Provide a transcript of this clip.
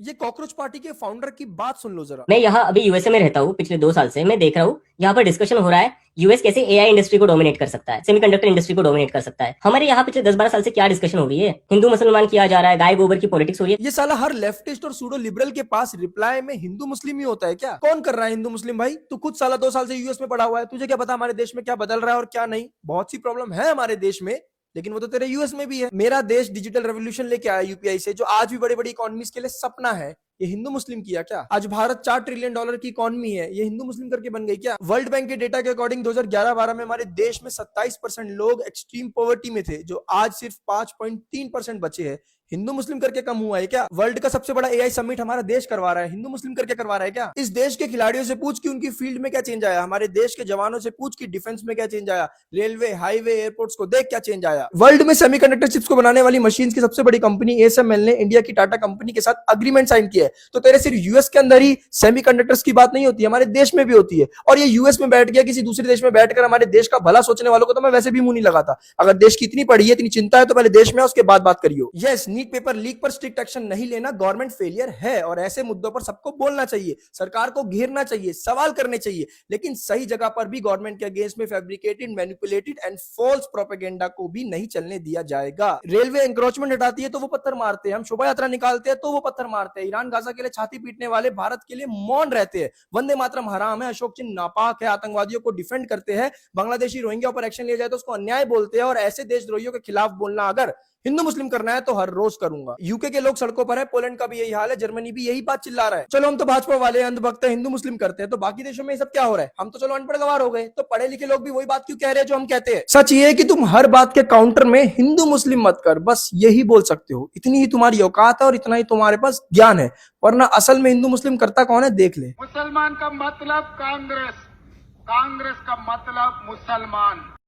ये cockroach party के founder की बात सुन लो जरा। मैं यहाँ अभी यूएसए में रहता हूँ। पिछले 2 साल से मैं देख रहा हूँ यहाँ पर डिस्कशन हो रहा है यूएस कैसे एआई इंडस्ट्री को डोमिनेट कर सकता है, सेमीकंडक्टर इंडस्ट्री को डोमिनेट कर सकता है। हमारे यहाँ पिछले 10-12 साल से क्या डिस्कशन हो रही है, हिंदू मुसलमान किया जा रहा है, गाय गोबर की पॉलिटिक्स हो रही है। ये साला हर लेफ्टिस्ट और सूडो लिबरल के पास रिप्लाई में हिंदू मुस्लिम ही होता है क्या? कौन कर रहा है हिंदू मुस्लिम भाई? तू खुद साला 2 साल से यूएस में पढ़ा हुआ है, तुझे क्या पता हमारे देश में क्या बदल रहा है और क्या नहीं? बहुत सी प्रॉब्लम है हमारे देश में, लेकिन वो तो तेरे यूएस में भी है। मेरा देश डिजिटल रेवोल्यूशन लेके आया यूपीआई से, जो आज भी बड़ी बड़ी इकोनॉमीज के लिए सपना है। ये हिंदू मुस्लिम किया क्या? आज भारत $4 ट्रिलियन की इकोनॉमी है, ये हिंदू मुस्लिम करके बन गई क्या? वर्ल्ड बैंक के डेटा के अकॉर्डिंग 2011-12 में हमारे देश में 27% लोग एक्सट्रीम पॉवर्टी में थे, जो आज सिर्फ 5.3% बचे हैं। हिंदू मुस्लिम करके कम हुआ है क्या? वर्ल्ड का सबसे बड़ा एआई समिट हमारा देश करवा रहा है, हिंदू मुस्लिम करके करवा रहा है क्या? इस देश के खिलाड़ियों से पूछ कि उनकी फील्ड में क्या चेंज आया, हमारे देश के जवानों से पूछ कि डिफेंस में क्या चेंज आया, रेलवे, हाईवे, एयरपोर्ट्स को देख क्या चेंज आया। वर्ल्ड में सेमीकंडक्टर चिप्स को बनाने वाली मशीन की सबसे बड़ी कंपनी एएसएमएल ने इंडिया की टाटा कंपनी के साथ अग्रीमेंट साइन किया है। तो तेरे सिर्फ यूएस के अंदर ही सेमीकंडक्टर्स की बात नहीं होती, हमारे देश में भी होती है। और ये यूएस में बैठ गया, किसी दूसरे देश में बैठकर हमारे देश का भला सोचने वालों को तो मैं वैसे भी मुंह नहीं लगाता। अगर देश की इतनी पड़ी है, इतनी चिंता है, तो पहले देश में उसके बाद बात करियो। यस, नीट पेपर लीक पर स्ट्रिक्ट एक्शन नहीं लेना गवर्नमेंट फेलियर है, और ऐसे मुद्दों पर सबको बोलना चाहिए, सरकार को घेरना चाहिए, सवाल करने चाहिए, लेकिन सही जगह पर भी गवर्नमेंट के अगेंस्ट में fabricated, manipulated and false propaganda को भी नहीं चलने दिया जाएगा। रेलवे एंक्रोचमेंट हटाती है तो वो पत्थर मारते हैं, हम शोभा यात्रा निकालते हैं तो वो पत्थर मारते हैं, ईरान गाजा के लिए छाती पीटने वाले भारत के लिए मौन रहते हैं, वंदे मातरम हराम है, अशोक चिन्ह नापाक है, आतंकवादियों को डिफेंड करते हैं, बांग्लादेशी रोहिंग्या पर एक्शन लिया जाए तो उसको अन्याय बोलते हैं, और ऐसे देशद्रोहियों के खिलाफ बोलना अगर हिंदू मुस्लिम करना है तो हर रोज करूंगा। यूके के लोग सड़कों पर है, पोलैंड का भी यही हाल है, जर्मनी भी यही बात चिल्ला रहा है। चलो हम तो भाजपा वाले अंधभक्त हिंदू मुस्लिम करते हैं, तो बाकी देशों में ये सब क्या हो रहा है? हम तो चलो अनपढ़ गवार हो गए, तो पढ़े लिखे लोग भी वही बात क्यों कह रहे हैं जो हम कहते हैं? सच ये है कि तुम हर बात के काउंटर में हिंदू मुस्लिम मत कर, बस यही बोल सकते हो, इतनी ही तुम्हारी औकात है और इतना ही तुम्हारे पास ज्ञान है, वरना असल में हिंदू मुस्लिम करता कौन है देख ले। मुसलमान का मतलब कांग्रेस, कांग्रेस का मतलब मुसलमान।